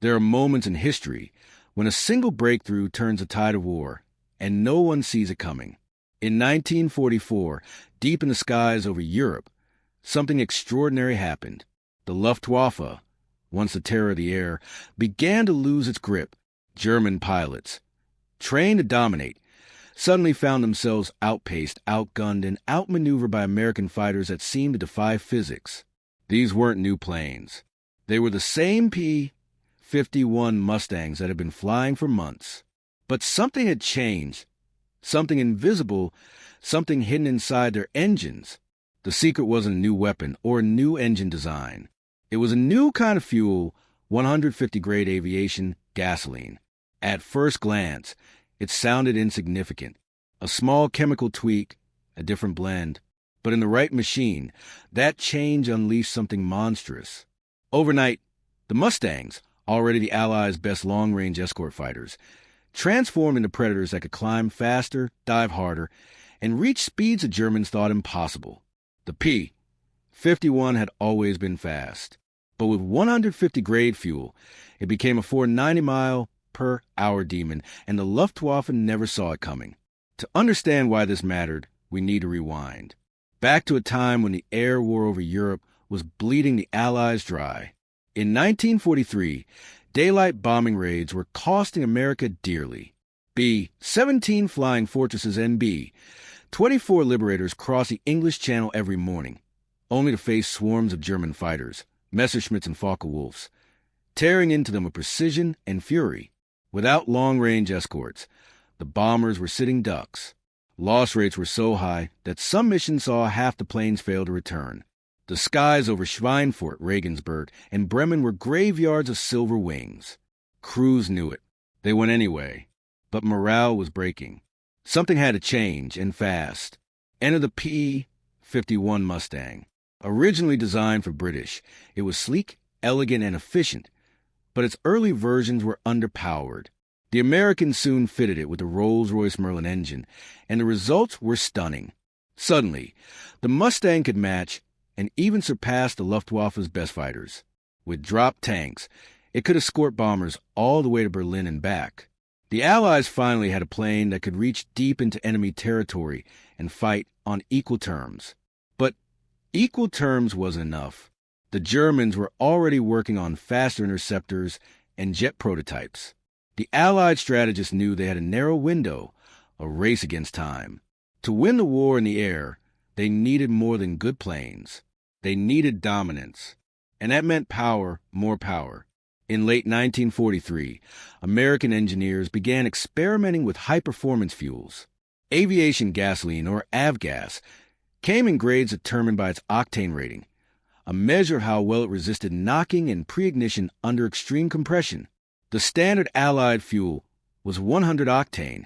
There are moments in history when a single breakthrough turns a tide of war, and no one sees it coming. In 1944, deep in the skies over Europe, something extraordinary happened. The Luftwaffe, once the terror of the air, began to lose its grip. German pilots, trained to dominate, suddenly found themselves outpaced, outgunned, and outmaneuvered by American fighters that seemed to defy physics. These weren't new planes. They were the same P-51 Mustangs that had been flying for months. But something had changed. Something invisible, something hidden inside their engines. The secret wasn't a new weapon or a new engine design. It was a new kind of fuel, 150 grade aviation gasoline. At first glance, it sounded insignificant. A small chemical tweak, a different blend. But in the right machine, that change unleashed something monstrous. Overnight, the Mustangs, already the Allies' best long-range escort fighters, transformed into predators that could climb faster, dive harder, and reach speeds the Germans thought impossible. The P-51 had always been fast, but with 150 grade fuel, it became a 490-mile-per-hour demon, and the Luftwaffe never saw it coming. To understand why this mattered, we need to rewind. Back to a time when the air war over Europe was bleeding the Allies dry. In 1943, daylight bombing raids were costing America dearly. B-17 Flying Fortresses NB, 24 liberators crossed the English Channel every morning, only to face swarms of German fighters, Messerschmitts and Focke-Wulfs, tearing into them with precision and fury. Without long-range escorts, the bombers were sitting ducks. Loss rates were so high that some missions saw half the planes fail to return. The skies over Schweinfurt, Regensburg, and Bremen were graveyards of silver wings. Crews knew it. They went anyway. But morale was breaking. Something had to change, and fast. Enter the P-51 Mustang. Originally designed for British, it was sleek, elegant, and efficient, but its early versions were underpowered. The Americans soon fitted it with the Rolls-Royce Merlin engine, and the results were stunning. Suddenly, the Mustang could match and even surpass the Luftwaffe's best fighters. With dropped tanks, it could escort bombers all the way to Berlin and back. The Allies finally had a plane that could reach deep into enemy territory and fight on equal terms. But equal terms wasn't enough. The Germans were already working on faster interceptors and jet prototypes. The Allied strategists knew they had a narrow window, a race against time. To win the war in the air, they needed more than good planes. They needed dominance. And that meant power, more power. In late 1943, American engineers began experimenting with high-performance fuels. Aviation gasoline, or avgas, came in grades determined by its octane rating, a measure of how well it resisted knocking and pre-ignition under extreme compression. The standard Allied fuel was 100 octane,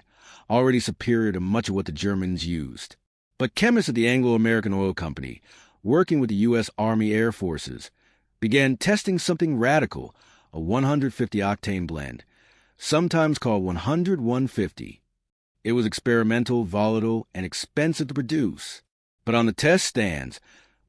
already superior to much of what the Germans used. But chemists at the Anglo-American Oil Company, working with the U.S. Army Air Forces, began testing something radical, a 150 octane blend, sometimes called 100-150. It was experimental, volatile, and expensive to produce. But on the test stands,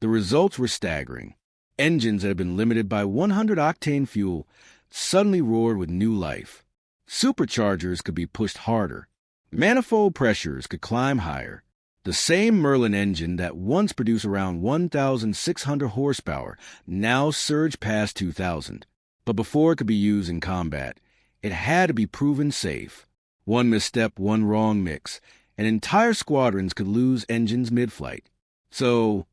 the results were staggering. Engines that had been limited by 100 octane fuel suddenly roared with new life. Superchargers could be pushed harder. Manifold pressures could climb higher. The same Merlin engine that once produced around 1,600 horsepower now surged past 2,000. But before it could be used in combat, it had to be proven safe. One misstep, one wrong mix, and entire squadrons could lose engines mid-flight. So,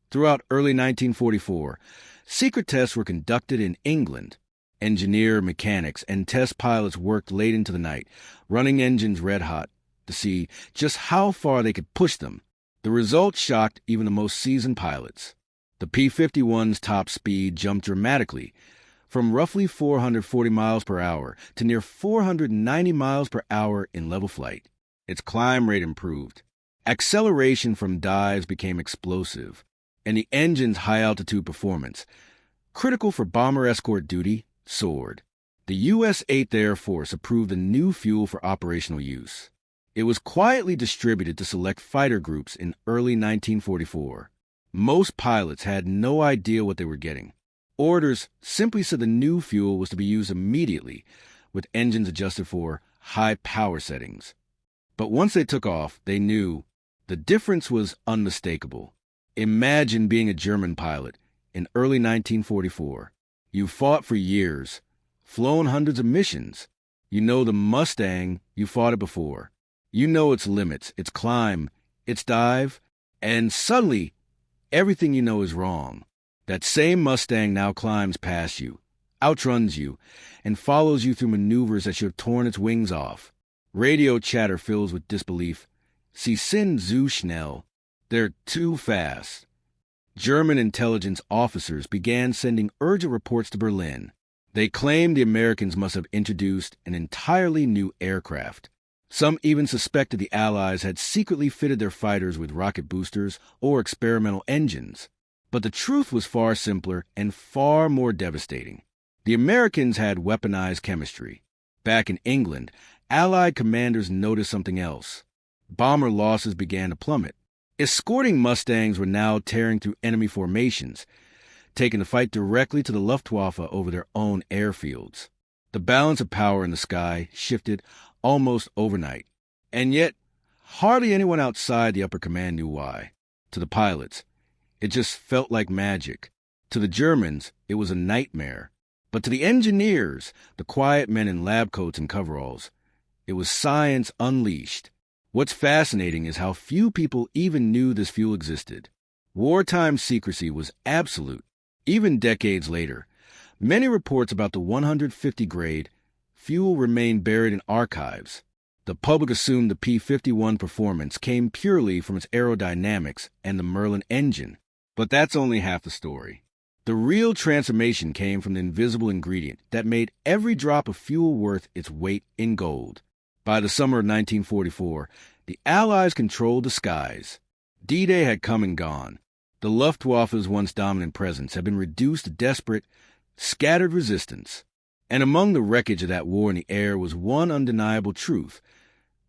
throughout early 1944, secret tests were conducted in England. Engineer, mechanics, and test pilots worked late into the night, running engines red-hot, to see just how far they could push them. The results shocked even the most seasoned pilots. The P-51's top speed jumped dramatically, from roughly 440 miles per hour to near 490 miles per hour in level flight. Its climb rate improved. Acceleration from dives became explosive, and the engine's high-altitude performance, critical for bomber escort duty, soared. The U.S. 8th Air Force approved a new fuel for operational use. It was quietly distributed to select fighter groups in early 1944. Most pilots had no idea what they were getting. Orders simply said the new fuel was to be used immediately, with engines adjusted for high power settings. But once they took off, they knew the difference was unmistakable. Imagine being a German pilot in early 1944. You fought for years, flown hundreds of missions. You know the Mustang, you fought it before. You know its limits, its climb, its dive, and suddenly, everything you know is wrong. That same Mustang now climbs past you, outruns you, and follows you through maneuvers that should have torn its wings off. Radio chatter fills with disbelief. Sie sind zu schnell. They're too fast. German intelligence officers began sending urgent reports to Berlin. They claimed the Americans must have introduced an entirely new aircraft. Some even suspected the Allies had secretly fitted their fighters with rocket boosters or experimental engines. But the truth was far simpler and far more devastating. The Americans had weaponized chemistry. Back in England, Allied commanders noticed something else. Bomber losses began to plummet. Escorting Mustangs were now tearing through enemy formations, taking the fight directly to the Luftwaffe over their own airfields. The balance of power in the sky shifted almost overnight, and yet hardly anyone outside the upper command knew why. To the pilots, it just felt like magic. To the Germans, it was a nightmare. But to the engineers, the quiet men in lab coats and coveralls, it was science unleashed. What's fascinating is how few people even knew this fuel existed. Wartime secrecy was absolute. Even decades later, many reports about the 150 grade fuel remain buried in archives. The public assumed the P-51 performance came purely from its aerodynamics and the Merlin engine. But that's only half the story. The real transformation came from the invisible ingredient that made every drop of fuel worth its weight in gold. By the summer of 1944, the Allies controlled the skies. D-Day had come and gone. The Luftwaffe's once dominant presence had been reduced to desperate, scattered resistance. And among the wreckage of that war in the air was one undeniable truth.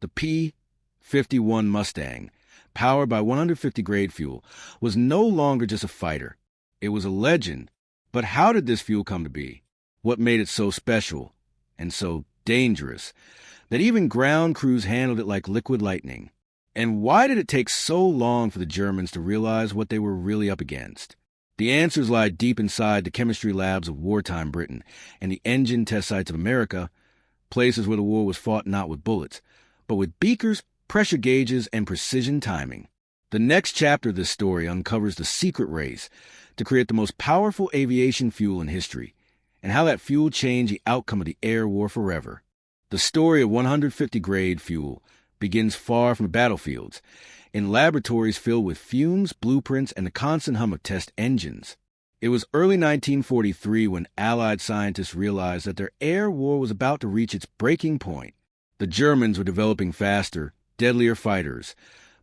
The P-51 Mustang, powered by 150 grade fuel, was no longer just a fighter. It was a legend. But how did this fuel come to be? What made it so special and so dangerous that even ground crews handled it like liquid lightning? And why did it take so long for the Germans to realize what they were really up against? The answers lie deep inside the chemistry labs of wartime Britain and the engine test sites of America, places where the war was fought not with bullets, but with beakers, pressure gauges, and precision timing. The next chapter of this story uncovers the secret race to create the most powerful aviation fuel in history, and how that fuel changed the outcome of the air war forever. The story of 150 grade fuel begins far from the battlefields, in laboratories filled with fumes, blueprints, and the constant hum of test engines. It was early 1943 when Allied scientists realized that their air war was about to reach its breaking point. The Germans were developing faster, deadlier fighters,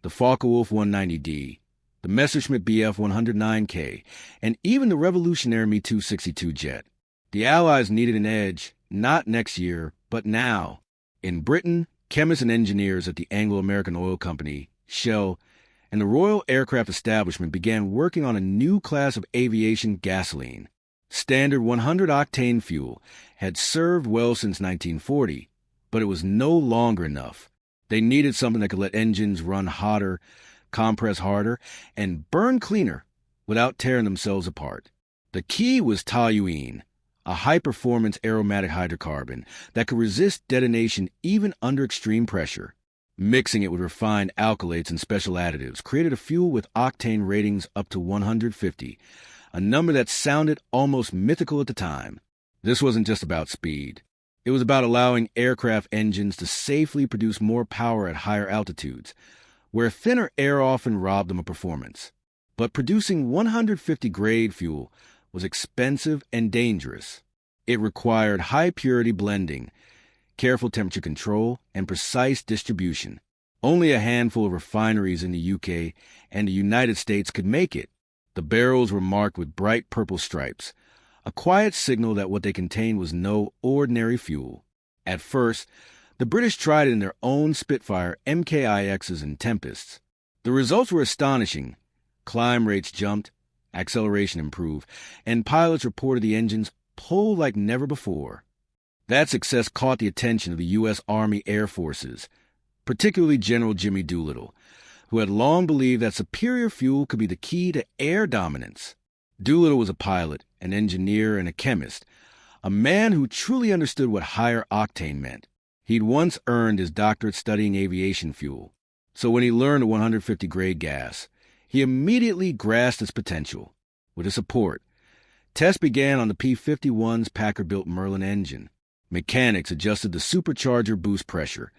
the Focke-Wulf 190D, the Messerschmitt Bf 109K, and even the revolutionary Me-262 jet. The Allies needed an edge, not next year, but now. In Britain, chemists and engineers at the Anglo-American Oil Company, Shell, and the Royal Aircraft Establishment began working on a new class of aviation gasoline. Standard 100-octane fuel had served well since 1940, but it was no longer enough. They needed something that could let engines run hotter, compress harder, and burn cleaner without tearing themselves apart. The key was toluene, a high-performance aromatic hydrocarbon that could resist detonation even under extreme pressure. Mixing it with refined alkylates and special additives created a fuel with octane ratings up to 150, a number that sounded almost mythical at the time. This wasn't just about speed. It was about allowing aircraft engines to safely produce more power at higher altitudes, where thinner air often robbed them of performance. But producing 150 grade fuel was expensive and dangerous. It required high-purity blending, careful temperature control, and precise distribution. Only a handful of refineries in the UK and the United States could make it. The barrels were marked with bright purple stripes, a quiet signal that what they contained was no ordinary fuel. At first, the British tried it in their own Spitfire MKIXs and Tempests. The results were astonishing. Climb rates jumped, acceleration improved, and pilots reported the engines pull like never before. That success caught the attention of the U.S. Army Air Forces, particularly General Jimmy Doolittle, who had long believed that superior fuel could be the key to air dominance. Doolittle was a pilot, an engineer, and a chemist, a man who truly understood what higher octane meant. He'd once earned his doctorate studying aviation fuel, so when he learned the 150 grade gas, he immediately grasped its potential. With his support, tests began on the P-51's Packard-built Merlin engine. Mechanics adjusted the supercharger boost pressure,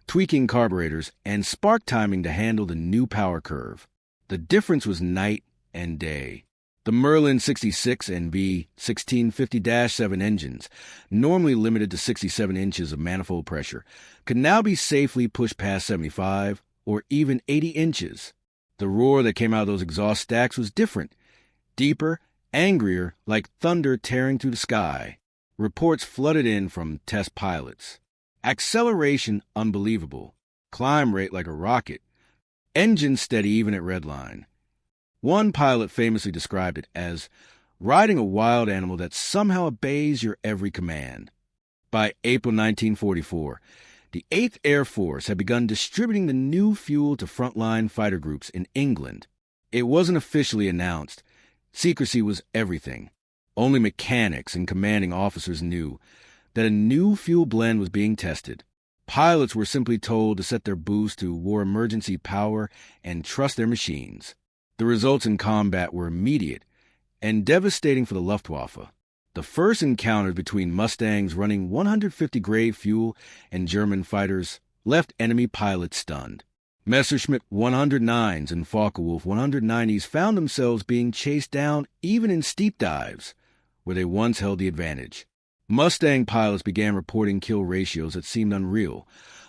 tweaking carburetors and spark timing to handle the new power curve. The difference was night and day. The Merlin 66 and V 1650-7 engines, normally limited to 67 inches of manifold pressure, could now be safely pushed past 75 or even 80 inches. The roar that came out of those exhaust stacks was different, deeper, angrier, like thunder tearing through the sky. Reports flooded in from test pilots. Acceleration unbelievable, climb rate like a rocket, engine steady even at redline. One pilot famously described it as riding a wild animal that somehow obeys your every command. By April 1944, the 8th Air Force had begun distributing the new fuel to frontline fighter groups in England. It wasn't officially announced. Secrecy was everything. Only mechanics and commanding officers knew that a new fuel blend was being tested. Pilots were simply told to set their boost to war emergency power and trust their machines. The results in combat were immediate and devastating for the Luftwaffe. The first encounter between Mustangs running 150 grade fuel and German fighters left enemy pilots stunned. Messerschmitt 109s and Focke-Wulf 190s found themselves being chased down even in steep dives, where they once held the advantage. Mustang pilots began reporting kill ratios that seemed unreal,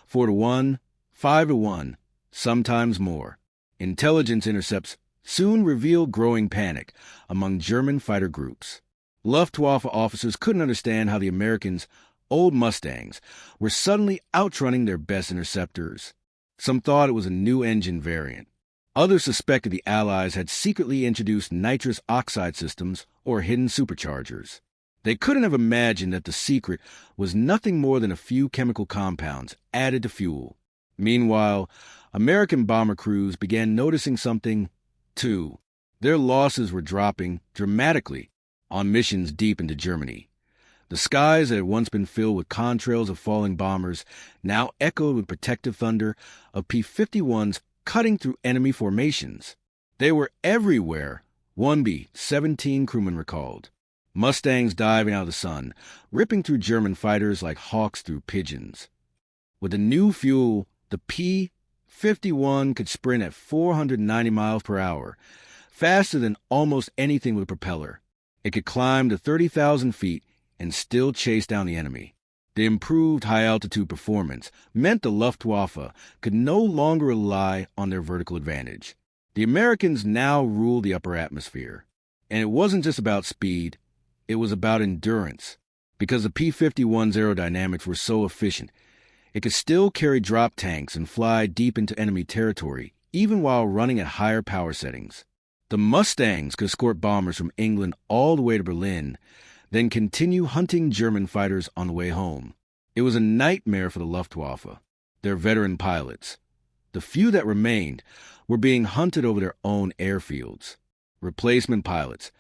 4-to-1, 5-to-1, sometimes more. Intelligence intercepts soon revealed growing panic among German fighter groups. Luftwaffe officers couldn't understand how the Americans' old Mustangs were suddenly outrunning their best interceptors. Some thought it was a new engine variant. Others suspected the Allies had secretly introduced nitrous oxide systems or hidden superchargers. They couldn't have imagined that the secret was nothing more than a few chemical compounds added to fuel. Meanwhile, American bomber crews began noticing something, too. Their losses were dropping dramatically on missions deep into Germany. The skies that had once been filled with contrails of falling bombers now echoed with protective thunder of P-51s cutting through enemy formations. They were everywhere, 1B, 17 crewmen recalled. Mustangs diving out of the sun, ripping through German fighters like hawks through pigeons. With the new fuel, the P-51 could sprint at 490 miles per hour, faster than almost anything with a propeller. It could climb to 30,000 feet and still chase down the enemy. The improved high-altitude performance meant the Luftwaffe could no longer rely on their vertical advantage. The Americans now ruled the upper atmosphere. And it wasn't just about speed, it was about endurance. Because the P-51's aerodynamics were so efficient, it could still carry drop tanks and fly deep into enemy territory, even while running at higher power settings. The Mustangs could escort bombers from England all the way to Berlin, then continue hunting German fighters on the way home. It was a nightmare for the Luftwaffe, their veteran pilots. The few that remained were being hunted over their own airfields. Replacement pilots,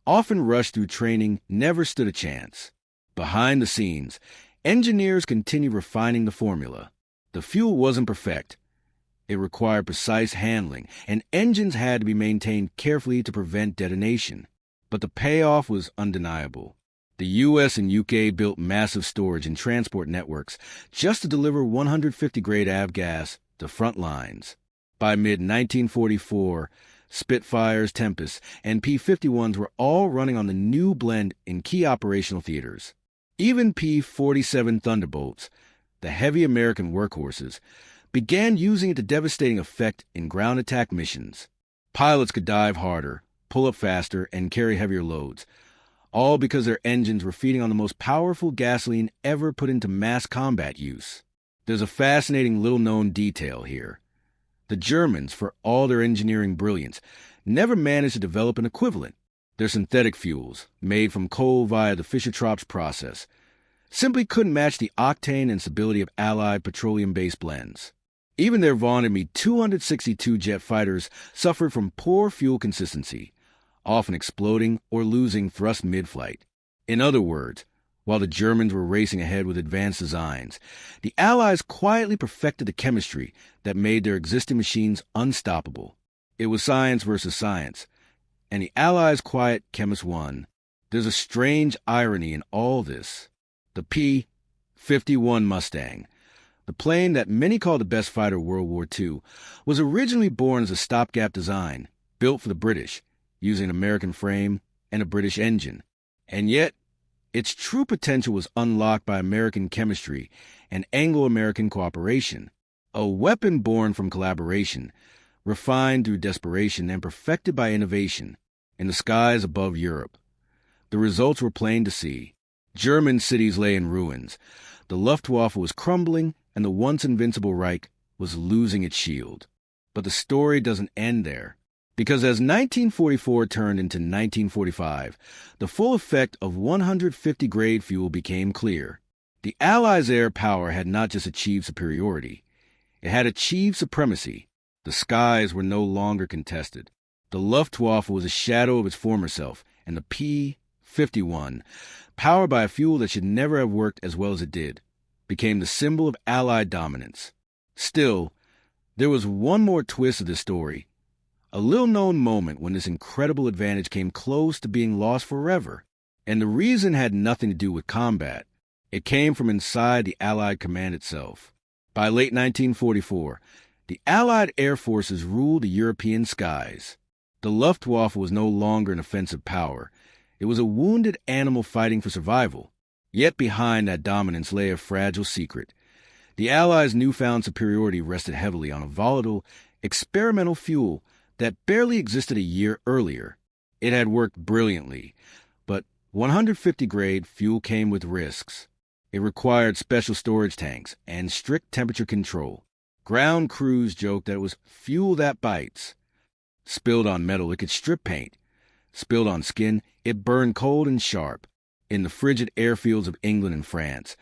often rushed through training, never stood a chance. Behind the scenes, engineers continued refining the formula. The fuel wasn't perfect. It required precise handling, and engines had to be maintained carefully to prevent detonation. But the payoff was undeniable. The U.S. and U.K. built massive storage and transport networks just to deliver 150-grade avgas to front lines. By mid-1944, Spitfires, Tempests, and P-51s were all running on the new blend in key operational theaters. Even P-47 Thunderbolts, the heavy American workhorses, began using it to devastating effect in ground attack missions. Pilots could dive harder, pull up faster, and carry heavier loads, all because their engines were feeding on the most powerful gasoline ever put into mass combat use. There's a fascinating little-known detail here. The Germans, for all their engineering brilliance, never managed to develop an equivalent. Their synthetic fuels, made from coal via the Fischer-Tropsch process, simply couldn't match the octane and stability of Allied petroleum-based blends. Even their vaunted Mi-262 jet fighters suffered from poor fuel consistency, often exploding or losing thrust mid-flight. In other words, while the Germans were racing ahead with advanced designs, the Allies quietly perfected the chemistry that made their existing machines unstoppable. It was science versus science, and the Allies' quiet chemists won. There's a strange irony in all this. The P-51 Mustang, the plane that many call the best fighter of World War II, was originally born as a stopgap design, built for the British, using an American frame and a British engine. And yet, its true potential was unlocked by American chemistry and Anglo-American cooperation, a weapon born from collaboration, refined through desperation and perfected by innovation, in the skies above Europe. The results were plain to see. German cities lay in ruins. The Luftwaffe was crumbling, and the once invincible Reich was losing its shield. But the story doesn't end there. Because as 1944 turned into 1945, the full effect of 150-grade fuel became clear. The Allies' air power had not just achieved superiority, it had achieved supremacy. The skies were no longer contested. The Luftwaffe was a shadow of its former self, and the P-51, powered by a fuel that should never have worked as well as it did, became the symbol of Allied dominance. Still, there was one more twist of this story. A little-known moment when this incredible advantage came close to being lost forever. And the reason had nothing to do with combat. It came from inside the Allied command itself. By late 1944, the Allied air forces ruled the European skies. The Luftwaffe was no longer an offensive power. It was a wounded animal fighting for survival. Yet behind that dominance lay a fragile secret. The Allies' newfound superiority rested heavily on a volatile, experimental fuel that barely existed a year earlier. It had worked brilliantly, but 150-grade fuel came with risks. It required special storage tanks and strict temperature control. Ground crews joked that it was fuel that bites. Spilled on metal, it could strip paint. Spilled on skin, it burned cold and sharp. In the frigid airfields of England and France,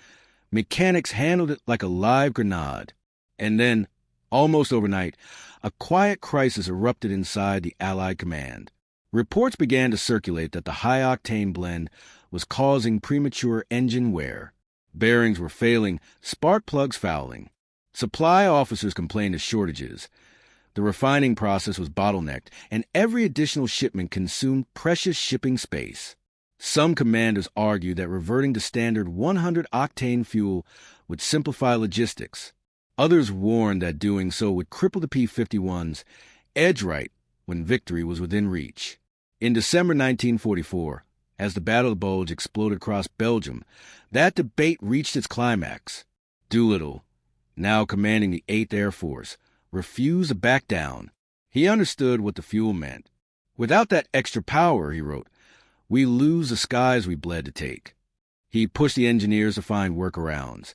mechanics handled it like a live grenade. And then, almost overnight, a quiet crisis erupted inside the Allied command. Reports began to circulate that the high-octane blend was causing premature engine wear. Bearings were failing, spark plugs fouling. Supply officers complained of shortages. The refining process was bottlenecked, and every additional shipment consumed precious shipping space. Some commanders argued that reverting to standard 100-octane fuel would simplify logistics. Others warned that doing so would cripple the P-51's edge right when victory was within reach. In December 1944, as the Battle of the Bulge exploded across Belgium, that debate reached its climax. Doolittle, now commanding the 8th Air Force, refused to back down. He understood what the fuel meant. Without that extra power, he wrote, we lose the skies we bled to take. He pushed the engineers to find workarounds.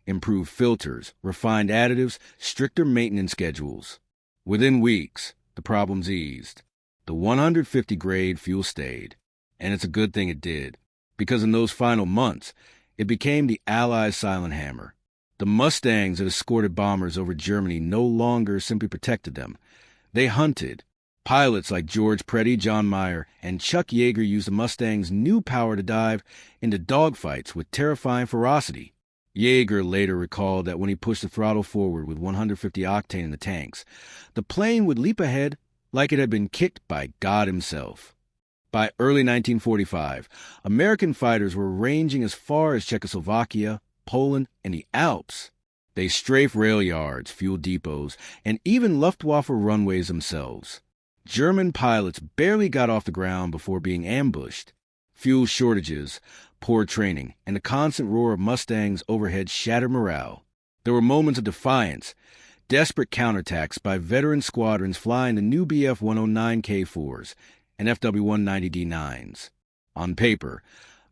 Improved filters, refined additives, stricter maintenance schedules. Within weeks, the problems eased. The 150-grade fuel stayed. And it's a good thing it did, because in those final months, it became the Allies' silent hammer. The Mustangs that escorted bombers over Germany no longer simply protected them. They hunted. Pilots like George Preddy, John Meyer, and Chuck Yeager used the Mustang's new power to dive into dogfights with terrifying ferocity. Yeager later recalled that when he pushed the throttle forward with 150 octane in the tanks, the plane would leap ahead like it had been kicked by God himself. By early 1945, American fighters were ranging as far as Czechoslovakia, Poland, and the Alps. They strafed rail yards, fuel depots, and even Luftwaffe runways themselves. German pilots barely got off the ground before being ambushed. Fuel shortages, poor training, and the constant roar of Mustangs overhead shattered morale. There were moments of defiance, desperate counterattacks by veteran squadrons flying the new Bf-109 K-4s and FW-190D9s. On paper,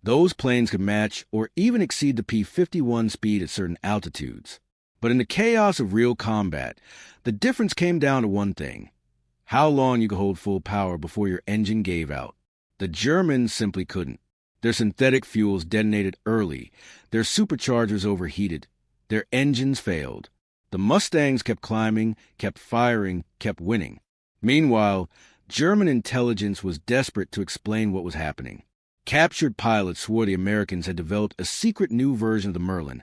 those planes could match or even exceed the P-51 speed at certain altitudes. But in the chaos of real combat, the difference came down to one thing: how long you could hold full power before your engine gave out. The Germans simply couldn't. Their synthetic fuels detonated early, their superchargers overheated, their engines failed. The Mustangs kept climbing, kept firing, kept winning. Meanwhile, German intelligence was desperate to explain what was happening. Captured pilots swore the Americans had developed a secret new version of the Merlin,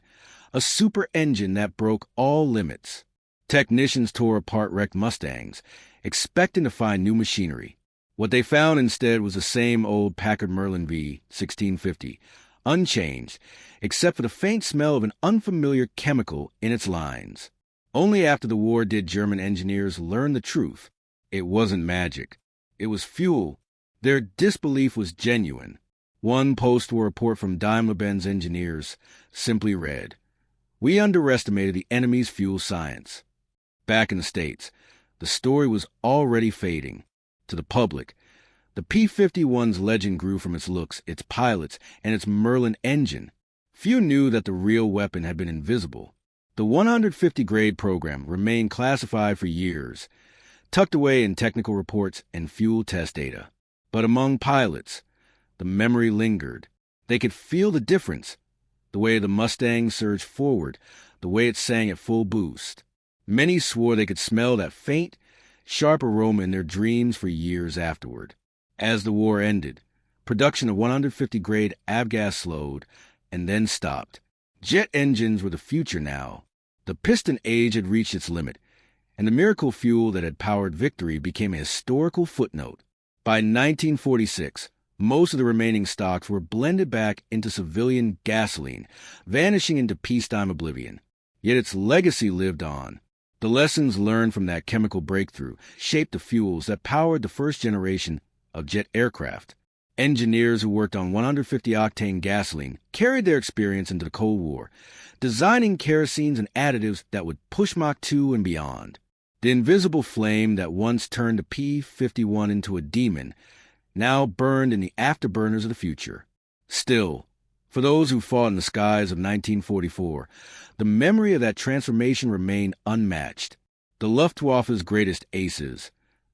a super engine that broke all limits. Technicians tore apart wrecked Mustangs, expecting to find new machinery. What they found instead was the same old Packard Merlin V-1650, unchanged, except for the faint smell of an unfamiliar chemical in its lines. Only after the war did German engineers learn the truth. It wasn't magic. It was fuel. Their disbelief was genuine. One post-war report from Daimler-Benz engineers simply read, "We underestimated the enemy's fuel science." Back in the States, the story was already fading. To the public, the P-51's legend grew from its looks, its pilots, and its Merlin engine. Few knew that the real weapon had been invisible. The 150 grade program remained classified for years, tucked away in technical reports and fuel test data. But among pilots, the memory lingered. They could feel the difference, the way the Mustang surged forward, the way it sang at full boost. Many swore they could smell that faint, sharp aroma in their dreams for years afterward. As the war ended, production of 150 grade avgas slowed and then stopped. Jet engines were the future now. The piston age had reached its limit, and the miracle fuel that had powered victory became a historical footnote. By 1946, most of the remaining stocks were blended back into civilian gasoline, vanishing into peacetime oblivion. Yet its legacy lived on. The lessons learned from that chemical breakthrough shaped the fuels that powered the first generation of jet aircraft. Engineers who worked on 150-octane gasoline carried their experience into the Cold War, designing kerosenes and additives that would push Mach 2 and beyond. The invisible flame that once turned the P-51 into a demon now burned in the afterburners of the future. Still, for those who fought in the skies of 1944, the memory of that transformation remained unmatched. The Luftwaffe's greatest aces,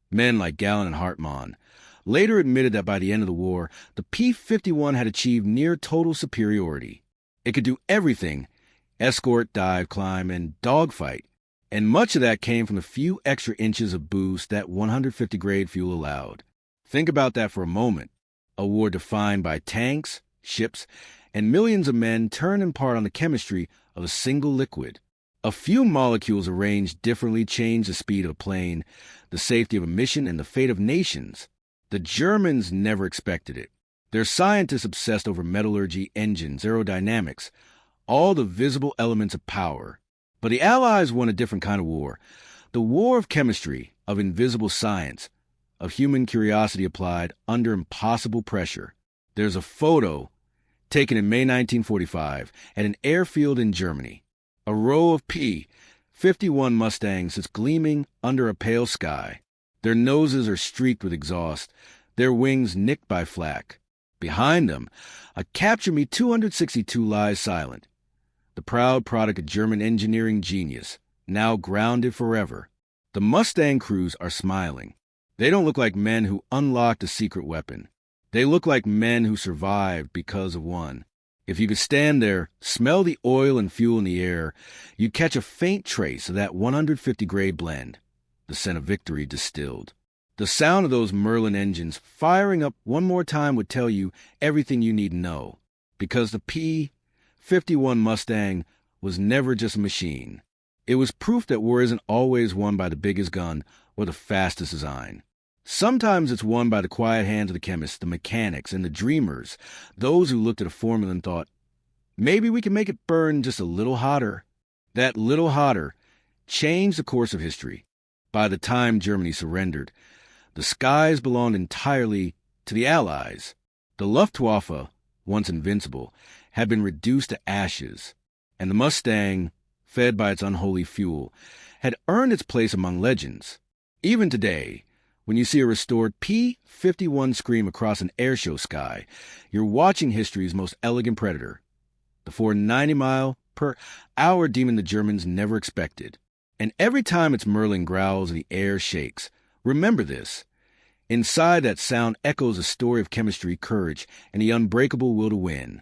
men like Gallen and Hartmann, later admitted that by the end of the war, the P-51 had achieved near total superiority. It could do everything: escort, dive, climb, and dogfight. And much of that came from the few extra inches of boost that 150 grade fuel allowed. Think about that for a moment. A war defined by tanks, ships, and millions of men turned in part on the chemistry of a single liquid. A few molecules arranged differently changed the speed of a plane, the safety of a mission, and the fate of nations. The Germans never expected it. Their scientists obsessed over metallurgy, engines, aerodynamics, all the visible elements of power. But the Allies won a different kind of war. The war of chemistry, of invisible science, of human curiosity applied under impossible pressure. There's a photo taken in May 1945 at an airfield in Germany. A row of P-51 Mustangs sits gleaming under a pale sky. Their noses are streaked with exhaust, their wings nicked by flak. Behind them, a Capture Me 262 lies silent, the proud product of German engineering genius, now grounded forever. The Mustang crews are smiling. They don't look like men who unlocked a secret weapon. They look like men who survived because of one. If you could stand there, smell the oil and fuel in the air, you'd catch a faint trace of that 150 grade blend, the scent of victory distilled. The sound of those Merlin engines firing up one more time would tell you everything you need to know, because the P-51 Mustang was never just a machine. It was proof that war isn't always won by the biggest gun or the fastest design. Sometimes it's won by the quiet hands of the chemists, the mechanics, and the dreamers, those who looked at a formula and thought, maybe we can make it burn just a little hotter. That little hotter changed the course of history. By the time Germany surrendered, the skies belonged entirely to the Allies. The Luftwaffe, once invincible, had been reduced to ashes, and the Mustang, fed by its unholy fuel, had earned its place among legends. Even today, when you see a restored P-51 scream across an airshow sky, you're watching history's most elegant predator, the 490-mile-per-hour demon the Germans never expected. And every time its Merlin growls and the air shakes, Remember this. Inside that sound echoes a story of chemistry, courage, and the unbreakable will to win.